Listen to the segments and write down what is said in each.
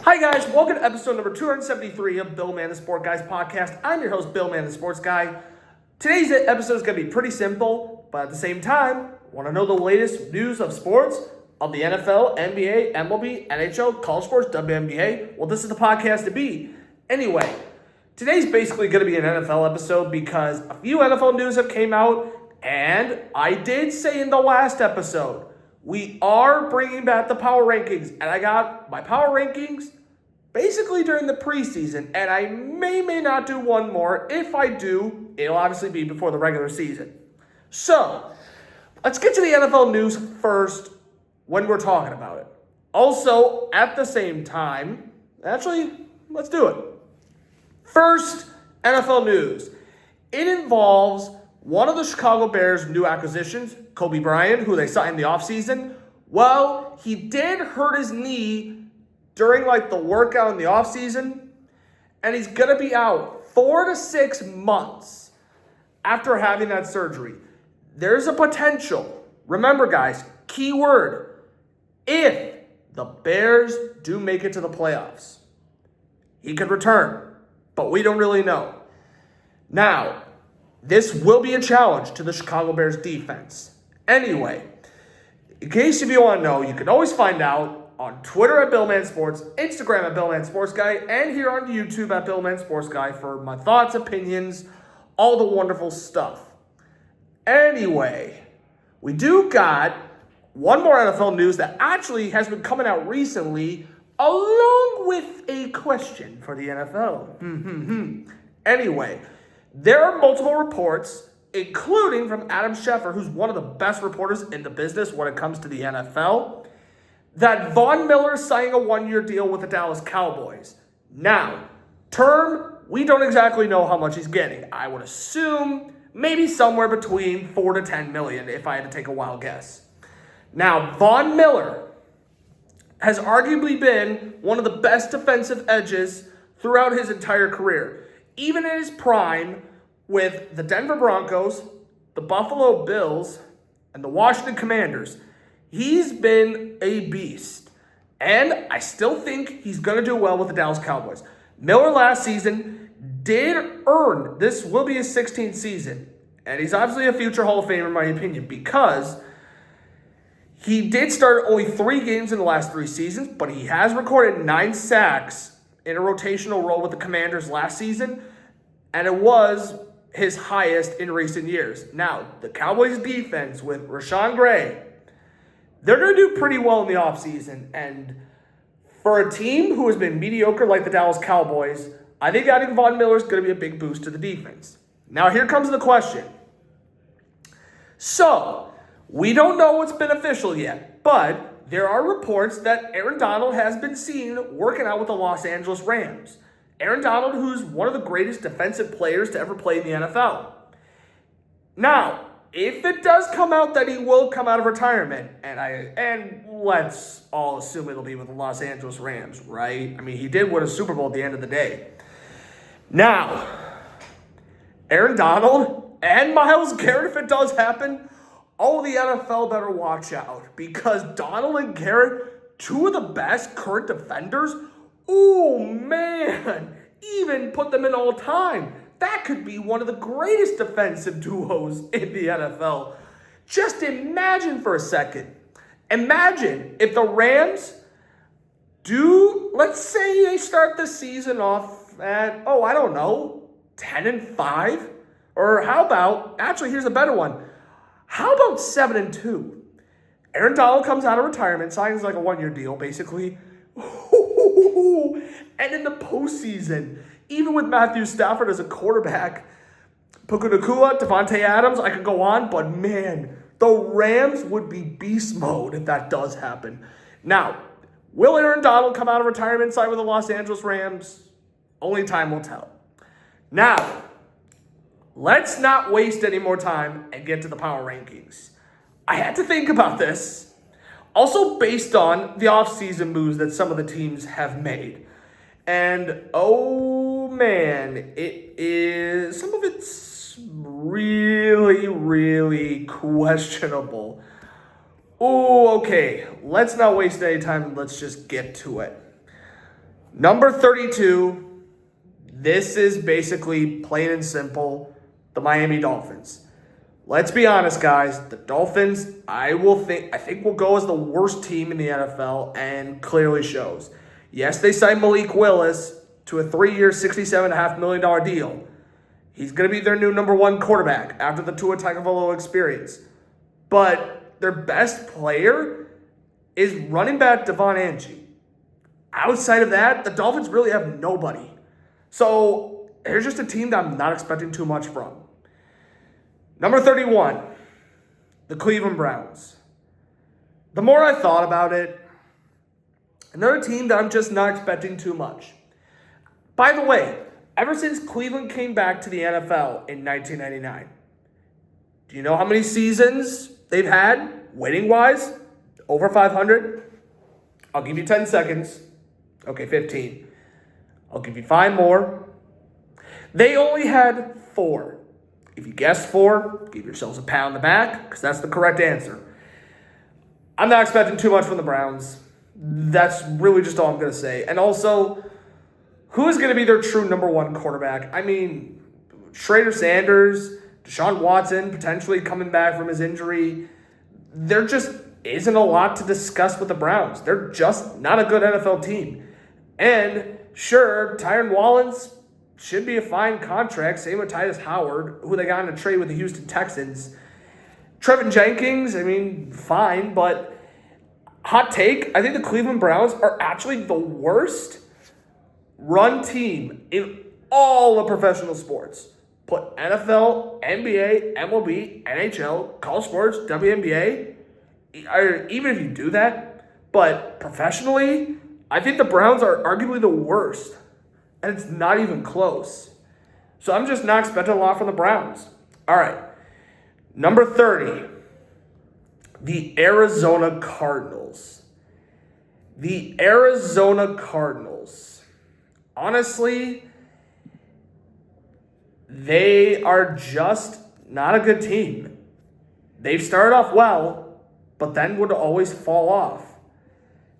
Hi guys, welcome to episode number 273 of Bill Man the Sport Guys podcast. I'm your host, Bill Man the Sports Guy. Today's episode is going to be pretty simple, but at the same time, want to know the latest news of sports, of the NFL, NBA, MLB, NHL, college sports, WNBA? Well, this is the podcast to be. Anyway, today's basically going to be an NFL episode because a few NFL news have came out, and I did say in the last episode, we are bringing back the power rankings, and I got my power rankings basically during the preseason, and I may not do one more. If I do, it'll obviously be before the regular season. So, let's get to the NFL news first when we're talking about it. Also, at the same time, let's do it. First, NFL news. It involves one of the Chicago Bears' new acquisitions, Kobe Bryant, who they signed in the offseason. Well, he did hurt his knee during the workout in the offseason, and he's going to be out 4 to 6 months after having that surgery. There's a potential. Remember, guys, key word, if the Bears do make it to the playoffs, he could return, but we don't really know. Now, this will be a challenge to the Chicago Bears defense. Anyway, in case if you want to know, you can always find out on Twitter at Billman Sports, Instagram at Billman Sports Guy, and here on YouTube at Billman Sports Guy for my thoughts, opinions, all the wonderful stuff. Anyway, we do got one more NFL news that actually has been coming out recently, along with a question for the NFL. Anyway, there are multiple reports, including from Adam Schefter, who's one of the best reporters in the business when it comes to the NFL, that Von Miller is signing a 1-year deal with the Dallas Cowboys. Now, term, we don't exactly know how much he's getting. I would assume maybe somewhere between $4 to $10 million if I had to take a wild guess. Now, Von Miller has arguably been one of the best defensive edges throughout his entire career. Even in his prime with the Denver Broncos, the Buffalo Bills, and the Washington Commanders, he's been a beast. And I still think he's going to do well with the Dallas Cowboys. Miller last season did earn, this will be his 16th season, and he's obviously a future Hall of Famer in my opinion because he did start only 3 games in the last 3 seasons, but he has recorded 9 sacks in a rotational role with the Commanders last season, and it was his highest in recent years. Now, the Cowboys defense with Rashawn Gray, they're going to do pretty well in the offseason, and for a team who has been mediocre like the Dallas Cowboys, I think adding Von Miller is going to be a big boost to the defense. Now, here comes the question. So, we don't know what's been official yet, but there are reports that Aaron Donald has been seen working out with the Los Angeles Rams. Aaron Donald, who's one of the greatest defensive players to ever play in the NFL. Now, if it does come out that he will come out of retirement, and let's all assume it'll be with the Los Angeles Rams, right? I mean, he did win a Super Bowl at the end of the day. Now, Aaron Donald and Myles Garrett, if it does happen, oh, the NFL better watch out because Donald and Garrett, 2 of the best current defenders, oh man, even put them in all time. That could be one of the greatest defensive duos in the NFL. Just imagine for a second. Imagine if the Rams do, let's say they start the season off at, 10-5? Or how about, actually here's a better one. How about 7-2? Aaron Donald comes out of retirement, signs a 1-year deal, basically. And in the postseason, even with Matthew Stafford as a quarterback, Puka Nacua, Devontae Adams, I could go on, but man, the Rams would be beast mode if that does happen. Now, will Aaron Donald come out of retirement, sign with the Los Angeles Rams? Only time will tell. Now, let's not waste any more time and get to the power rankings. I had to think about this. Also based on the offseason moves that some of the teams have made. And, oh man, some of it's really, really questionable. Oh, okay. Let's not waste any time. Let's just get to it. Number 32, this is basically plain and simple, the Miami Dolphins. Let's be honest, guys. The Dolphins, I think will go as the worst team in the NFL and clearly shows. Yes, they signed Malik Willis to a 3-year, $67.5 million deal. He's going to be their new number one quarterback after the Tua Tagovailoa experience. But their best player is running back Devon Achane. Outside of that, the Dolphins really have nobody. So here's just a team that I'm not expecting too much from. Number 31, the Cleveland Browns. The more I thought about it, another team that I'm just not expecting too much. By the way, ever since Cleveland came back to the NFL in 1999, do you know how many seasons they've had, winning-wise? Over 500? I'll give you 10 seconds. Okay, 15. I'll give you 5 more. They only had 4. If you guessed 4, give yourselves a pat on the back, because that's the correct answer. I'm not expecting too much from the Browns. That's really just all I'm going to say. And also, who is going to be their true number one quarterback? I mean, Shrader Sanders, Deshaun Watson potentially coming back from his injury. There just isn't a lot to discuss with the Browns. They're just not a good NFL team. And sure, Tyron Wallace should be a fine contract. Same with Titus Howard, who they got in a trade with the Houston Texans. Trevin Jenkins, I mean, fine, but hot take, I think the Cleveland Browns are actually the worst run team in all of professional sports. Put NFL, NBA, MLB, NHL, college sports, WNBA, even if you do that, but professionally, I think the Browns are arguably the worst. And it's not even close. So I'm just not expecting a lot from the Browns. All right. Number 30, the Arizona Cardinals. The Arizona Cardinals. Honestly, they are just not a good team. They've started off well, but then would always fall off.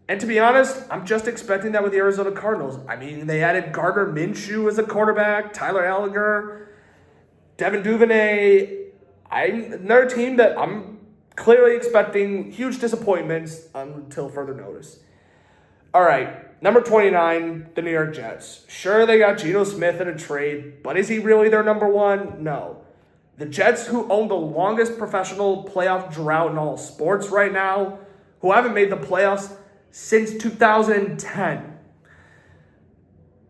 And to be honest, I'm just expecting that with the Arizona Cardinals. I mean, they added Gardner Minshew as a quarterback, Tyler Allinger, Devin Duvernay. Another team that I'm clearly expecting huge disappointments until further notice. All right, number 29, the New York Jets. Sure, they got Geno Smith in a trade, but is he really their number one? No. The Jets, who own the longest professional playoff drought in all sports right now, who haven't made the playoffs since 2010.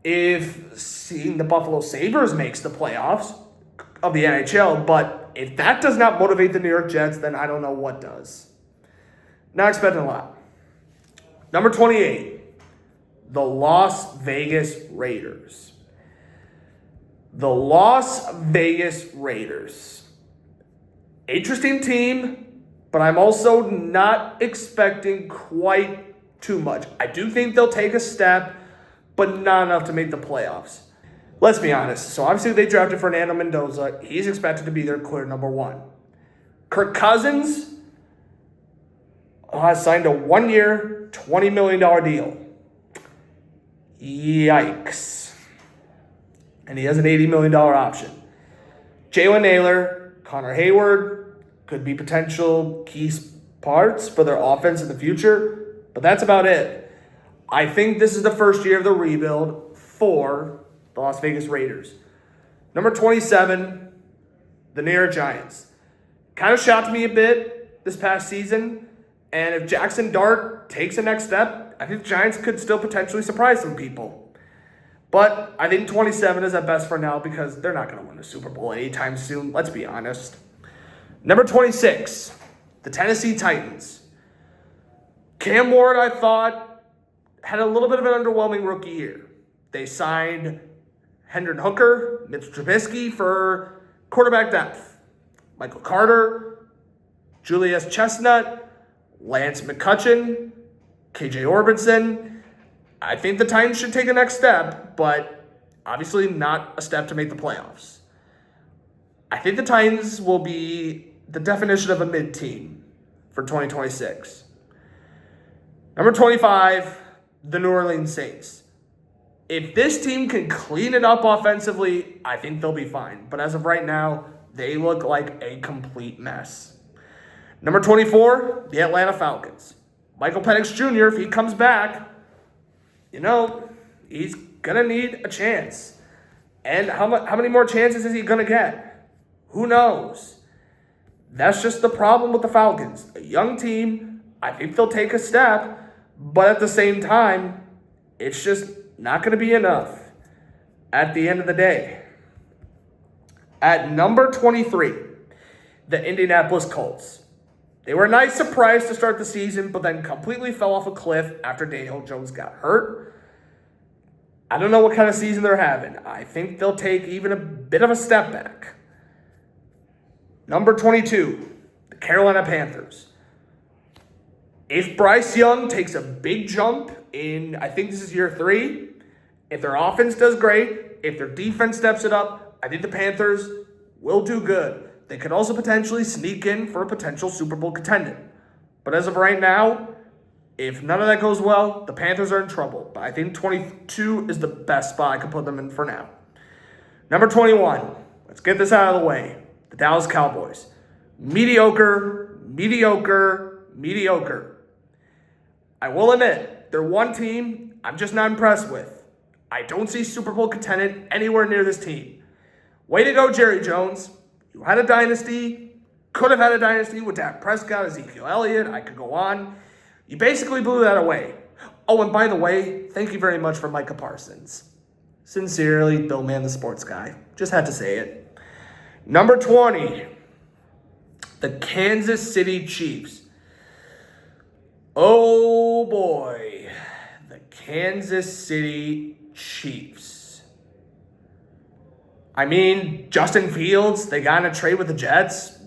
If seeing the Buffalo Sabres makes the playoffs of the NHL, but if that does not motivate the New York Jets, then I don't know what does. Not expecting a lot. Number 28, the Las Vegas Raiders. The Las Vegas Raiders. Interesting team, but I'm also not expecting quite too much. I do think they'll take a step, but not enough to make the playoffs. Let's be honest. So obviously they drafted Fernando Mendoza. He's expected to be their clear number one. Kirk Cousins has signed a 1-year, $20 million deal. Yikes. And he has an $80 million option. Jalen Naylor, Connor Hayward could be potential key parts for their offense in the future. But that's about it. I think this is the first year of the rebuild for the Las Vegas Raiders. Number 27, the New York Giants. Kind of shocked me a bit this past season. And if Jackson Dart takes the next step, I think the Giants could still potentially surprise some people. But I think 27 is at best for now because they're not going to win a Super Bowl anytime soon. Let's be honest. Number 26, the Tennessee Titans. Cam Ward, I thought, had a little bit of an underwhelming rookie year. They signed Hendon Hooker, Mitch Trubisky for quarterback depth. Michael Carter, Julius Chestnut, Lance McCutcheon, KJ Orbison. I think the Titans should take a next step, but obviously not a step to make the playoffs. I think the Titans will be the definition of a mid-team for 2026. Number 25, the New Orleans Saints. If this team can clean it up offensively, I think they'll be fine. But as of right now, they look like a complete mess. Number 24, the Atlanta Falcons. Michael Penix Jr., if he comes back, he's going to need a chance. And how many more chances is he going to get? Who knows? That's just the problem with the Falcons. A young team, I think they'll take a step, but at the same time, it's just not going to be enough at the end of the day. At number 23, the Indianapolis Colts. They were a nice surprise to start the season, but then completely fell off a cliff after Daniel Jones got hurt. I don't know what kind of season they're having. I think they'll take even a bit of a step back. Number 22, the Carolina Panthers. If Bryce Young takes a big jump in, I think this is year 3, if their offense does great, if their defense steps it up, I think the Panthers will do good. They could also potentially sneak in for a potential Super Bowl contender. But as of right now, if none of that goes well, the Panthers are in trouble. But I think 22 is the best spot I could put them in for now. Number 21, let's get this out of the way. The Dallas Cowboys. Mediocre, mediocre, mediocre. I will admit, they're one team I'm just not impressed with. I don't see Super Bowl contendant anywhere near this team. Way to go, Jerry Jones. You had a dynasty, could have had a dynasty with Dak Prescott, Ezekiel Elliott. I could go on. You basically blew that away. Oh, and by the way, thank you very much for Micah Parsons. Sincerely, Bill Mann, the sports guy. Just had to say it. Number 20, the Kansas City Chiefs. Oh boy, the Kansas City Chiefs. I mean, Justin Fields, they got in a trade with the Jets.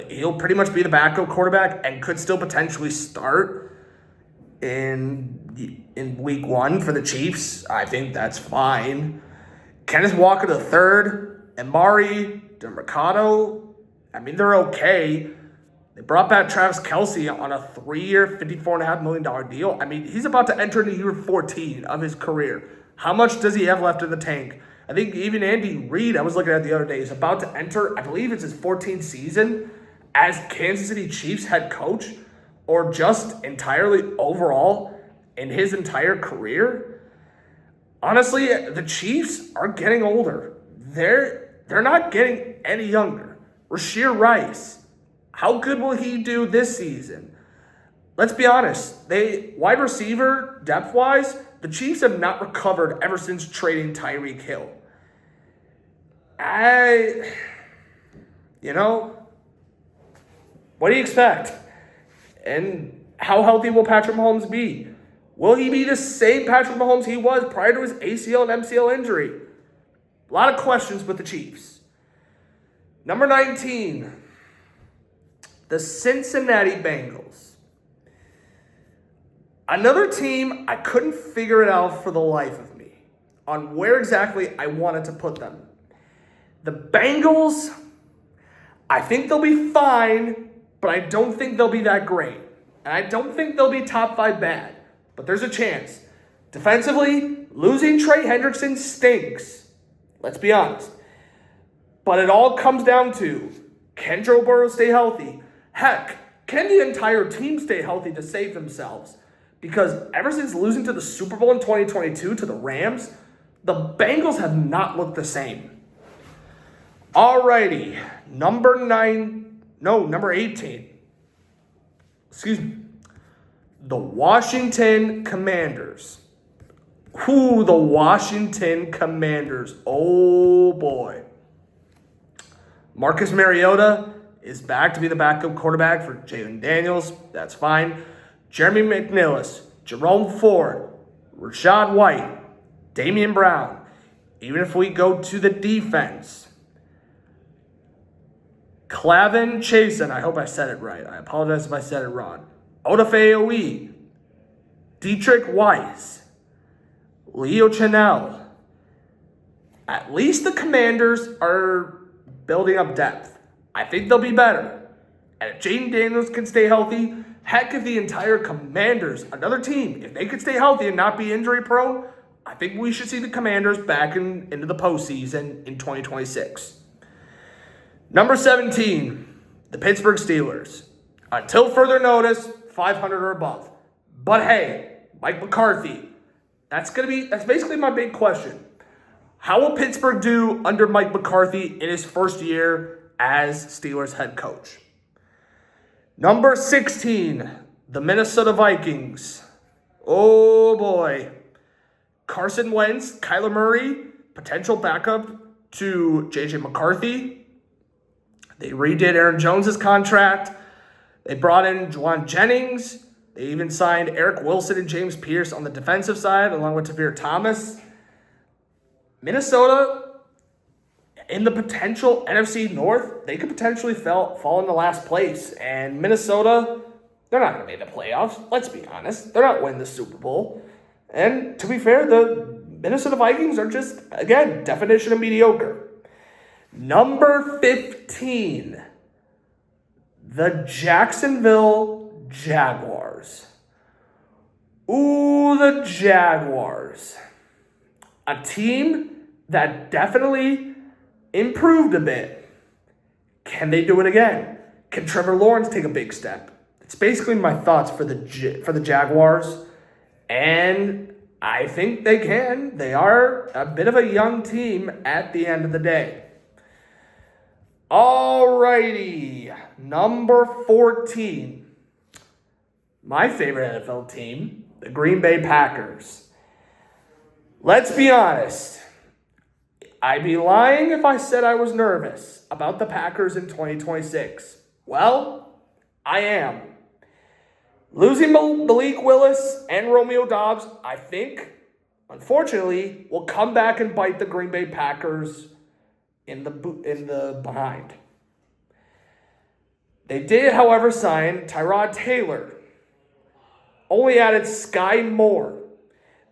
He'll pretty much be the backup quarterback and could still potentially start in week 1 for the Chiefs. I think that's fine. Kenneth Walker III, Amari, DeMarcado, I mean, they're okay. They brought back Travis Kelce on a 3-year, $54.5 million deal. I mean, he's about to enter into year 14 of his career. How much does he have left in the tank? I think even Andy Reid, I was looking at the other day, is about to enter, I believe it's his 14th season as Kansas City Chiefs head coach, or just entirely overall in his entire career. Honestly, the Chiefs are getting older. They're not getting any younger. Rashee Rice, how good will he do this season? Let's be honest. Wide receiver, depth-wise, the Chiefs have not recovered ever since trading Tyreek Hill. What do you expect? And how healthy will Patrick Mahomes be? Will he be the same Patrick Mahomes he was prior to his ACL and MCL injury? A lot of questions with the Chiefs. Number 19, the Cincinnati Bengals. Another team, I couldn't figure it out for the life of me on where exactly I wanted to put them. The Bengals, I think they'll be fine, but I don't think they'll be that great. And I don't think they'll be top 5 bad, but there's a chance. Defensively, losing Trey Hendrickson stinks. Let's be honest. But it all comes down to, can Joe Burrow stay healthy? Heck, can the entire team stay healthy to save themselves? Because ever since losing to the Super Bowl in 2022 to the Rams, the Bengals have not looked the same. Alrighty, number 18. Excuse me. The Washington Commanders. The Washington Commanders. Oh boy. Marcus Mariota is back to be the backup quarterback for Jalen Daniels. That's fine. Jeremy McNillis, Jerome Ford, Rachaad White, Damian Brown. Even if we go to the defense, Clavin Chasen, I hope I said it right. I apologize if I said it wrong. Odafe Owe, Dietrich Weiss, Leo Chenal. At least the Commanders are building up depth. I think they'll be better. And if Jaden Daniels can stay healthy, heck, if the entire Commanders, another team, if they could stay healthy and not be injury prone, I think we should see the Commanders back into the postseason in 2026. Number 17, the Pittsburgh Steelers. Until further notice, 500 or above. But hey, Mike McCarthy, that's basically my big question. How will Pittsburgh do under Mike McCarthy in his first year as Steelers head coach? Number 16, the Minnesota Vikings. Oh boy. Carson Wentz, Kyler Murray, potential backup to J.J. McCarthy. They redid Aaron Jones' contract. They brought in Juwan Jennings. They even signed Eric Wilson and James Pierce on the defensive side, along with Tavir Thomas. Minnesota, in the potential NFC North, they could potentially fall into last place. And Minnesota, they're not going to make the playoffs. Let's be honest. They're not winning the Super Bowl. And to be fair, the Minnesota Vikings are just, again, definition of mediocre. Number 15, the Jacksonville Jaguars. Ooh, the Jaguars. A team that definitely improved a bit. Can they do it again? Can Trevor Lawrence take a big step? It's basically my thoughts for the Jaguars. And I think they can. They are a bit of a young team at the end of the day. Alrighty, number 14. My favorite NFL team, the Green Bay Packers. Let's be honest. I'd be lying if I said I was nervous about the Packers in 2026. Well, I am. Losing Malik Willis and Romeo Doubs, I think, unfortunately, will come back and bite the Green Bay Packers in the behind. They did, however, sign Tyrod Taylor. Only added Sky Moore.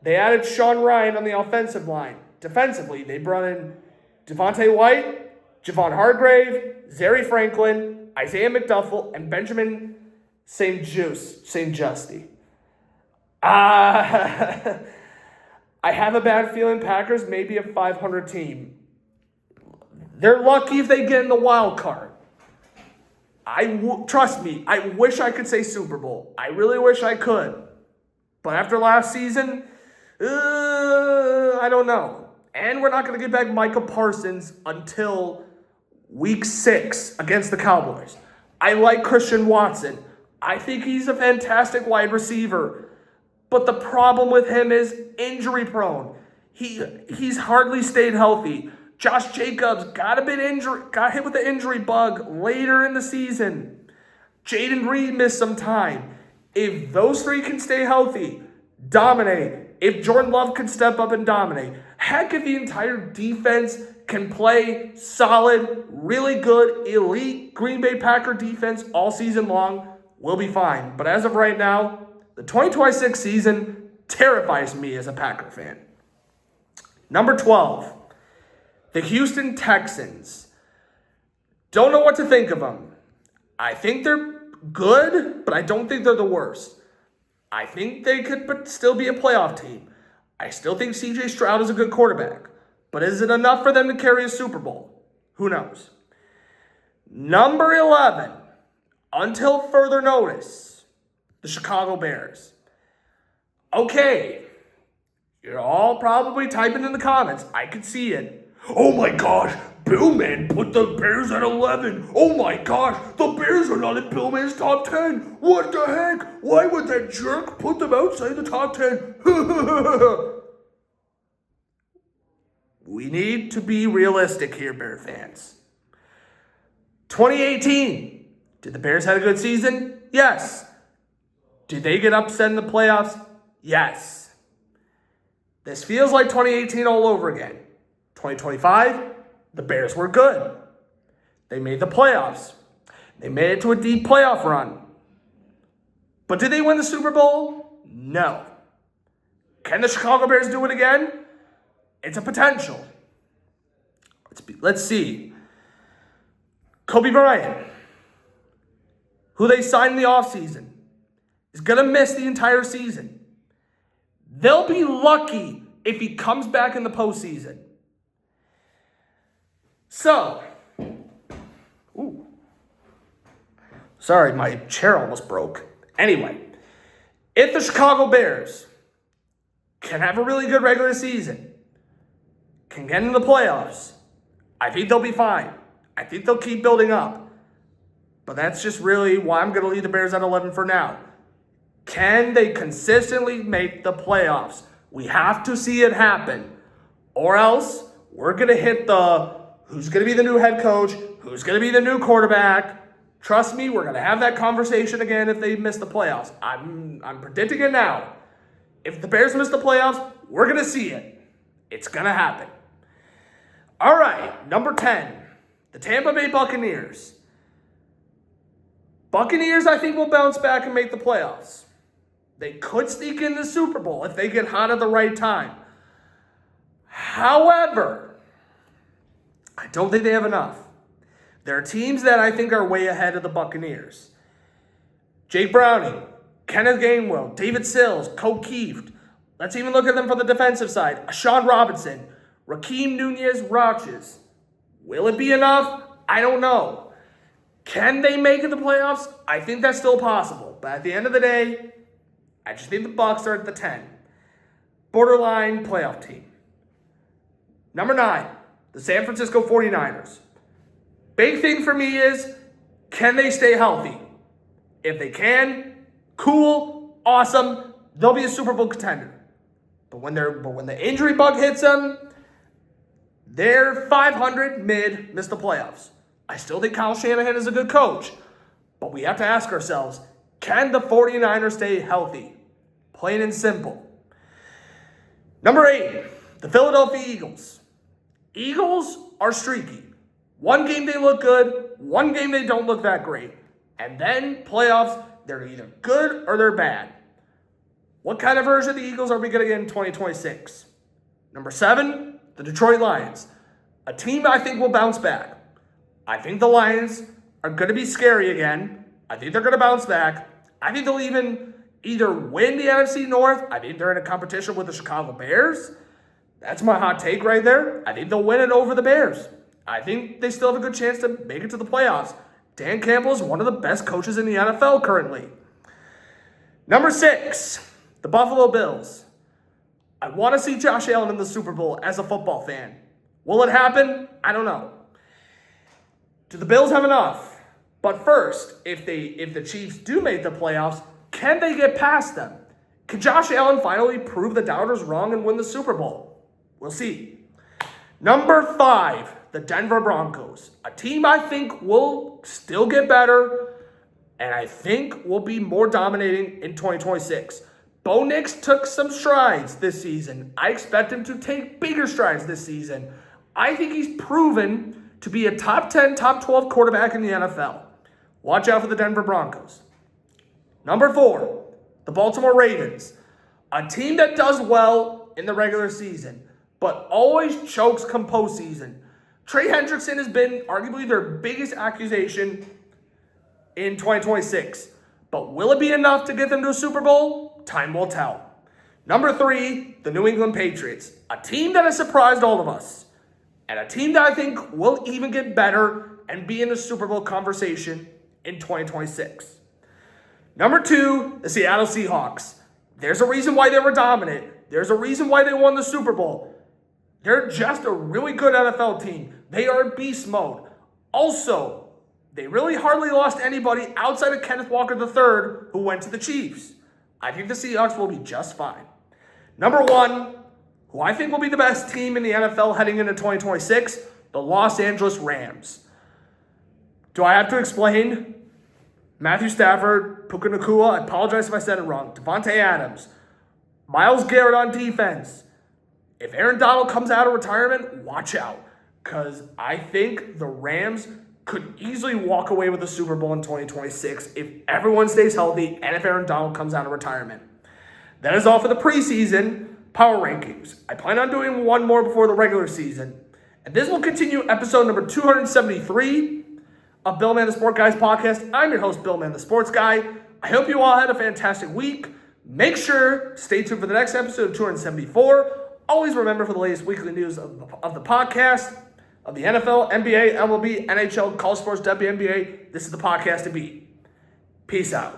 They added Sean Ryan on the offensive line. Defensively, they brought in Devontae White, Javon Hargrave, Zary Franklin, Isaiah McDuffie, and Benjamin St. Justy. I have a bad feeling Packers may be a 500 team. They're lucky if they get in the wild card. Trust me, I wish I could say Super Bowl. I really wish I could. But after last season, I don't know. And we're not going to get back Micah Parsons until week 6 against the Cowboys. I like Christian Watson. I think he's a fantastic wide receiver. But the problem with him is injury prone. He's hardly stayed healthy. Josh Jacobs got hit with the injury bug later in the season. Jaden Reed missed some time. If those three can stay healthy, dominate. If Jordan Love can step up and dominate. Heck, if the entire defense can play solid, really good, elite Green Bay Packer defense all season long, we'll be fine. But as of right now, the 2026 season terrifies me as a Packer fan. Number 12, the Houston Texans. Don't know what to think of them. I think they're good, but I don't think they're the worst. I think they could still be a playoff team. I still think C.J. Stroud is a good quarterback. But is it enough for them to carry a Super Bowl? Who knows? Number 11, until further notice, the Chicago Bears. Okay, you're all probably typing in the comments. I can see it. Oh my gosh, Billman put the Bears at 11. Oh my gosh, the Bears are not in Billman's top 10. What the heck? Why would that jerk put them outside the top 10? We need to be realistic here, Bear fans. 2018, did the Bears have a good season? Yes. Did they get upset in the playoffs? Yes. This feels like 2018 all over again. 2025, the Bears were good. They made the playoffs. They made it to a deep playoff run. But did they win the Super Bowl? No. Can the Chicago Bears do it again? It's a potential. Let's see. Kobe Bryant, who they signed in the offseason, is going to miss the entire season. They'll be lucky if he comes back in the postseason. So, sorry, my chair almost broke. Anyway, if the Chicago Bears can have a really good regular season, can get into the playoffs, I think they'll be fine. I think they'll keep building up. But that's just really why I'm going to leave the Bears at 11 for now. Can they consistently make the playoffs? We have to see it happen. Or else we're going to hit the who's going to be the new head coach, who's going to be the new quarterback. Trust me, we're going to have that conversation again if they miss the playoffs. I'm predicting it now. If the Bears miss the playoffs, we're going to see it. It's going to happen. All right, number 10, the Tampa Bay Buccaneers. Buccaneers, I think, will bounce back and make the playoffs. They could sneak in the Super Bowl if they get hot at the right time. However, I don't think they have enough. There are teams that I think are way ahead of the Buccaneers. Jake Browning, Kenneth Gainwell, David Sills, Colt Keeft. Let's even look at them from the defensive side. Sean Robinson, Raheem Nunez-Roches. Will it be enough? I don't know. Can they make it the playoffs? I think that's still possible. But at the end of the day, I just think the Bucs are at the 10. Borderline playoff team. Number 9, the San Francisco 49ers. Big thing for me is, can they stay healthy? If they can, cool, awesome, they'll be a Super Bowl contender. But when the injury bug hits them, they're 500 mid, miss the playoffs. I still think Kyle Shanahan is a good coach, but we have to ask ourselves, can the 49ers stay healthy? Plain and simple. Number 8, the Philadelphia Eagles. Eagles are streaky. One game they look good, one game they don't look that great. And then playoffs, they're either good or they're bad. What kind of version of the Eagles are we going to get in 2026? Number 7, the Detroit Lions. A team I think will bounce back. I think the Lions are going to be scary again. I think they're going to bounce back. I think they'll either win the NFC North. I think they're in a competition with the Chicago Bears. That's my hot take right there. I think they'll win it over the Bears. I think they still have a good chance to make it to the playoffs. Dan Campbell is one of the best coaches in the NFL currently. Number 6, the Buffalo Bills. I want to see Josh Allen in the Super Bowl as a football fan. Will it happen? I don't know. Do the Bills have enough? But first, if the Chiefs do make the playoffs, can they get past them? Can Josh Allen finally prove the doubters wrong and win the Super Bowl? We'll see. Number 5, the Denver Broncos. A team I think will still get better, and I think will be more dominating in 2026. Bo Nix took some strides this season. I expect him to take bigger strides this season. I think he's proven to be a top 10, top 12 quarterback in the NFL. Watch out for the Denver Broncos. Number 4, the Baltimore Ravens. A team that does well in the regular season, but always chokes come postseason. Trey Hendrickson has been arguably their biggest accusation in 2026. But will it be enough to get them to a Super Bowl? Time will tell. Number 3, the New England Patriots. A team that has surprised all of us. And a team that I think will even get better and be in the Super Bowl conversation in 2026. Number 2, the Seattle Seahawks. There's a reason why they were dominant. There's a reason why they won the Super Bowl. They're just a really good NFL team. They are beast mode. Also, they really hardly lost anybody outside of Kenneth Walker III, who went to the Chiefs. I think the Seahawks will be just fine. Number 1, who I think will be the best team in the NFL heading into 2026, the Los Angeles Rams. Do I have to explain? Matthew Stafford, Puka Nacua, I apologize if I said it wrong, Devontae Adams, Myles Garrett on defense. If Aaron Donald comes out of retirement, watch out. Because I think the Rams could easily walk away with the Super Bowl in 2026 if everyone stays healthy and if Aaron Donald comes out of retirement. That is all for the preseason power rankings. I plan on doing one more before the regular season. And this will continue episode number 273 of Bill Man the Sport Guys podcast. I'm your host, Bill Man the Sports Guy. I hope you all had a fantastic week. Make sure to stay tuned for the next episode of 274. Always remember, for the latest weekly news of the podcast, of the NFL, NBA, MLB, NHL, college sports, WNBA, this is the podcast to beat. Peace out.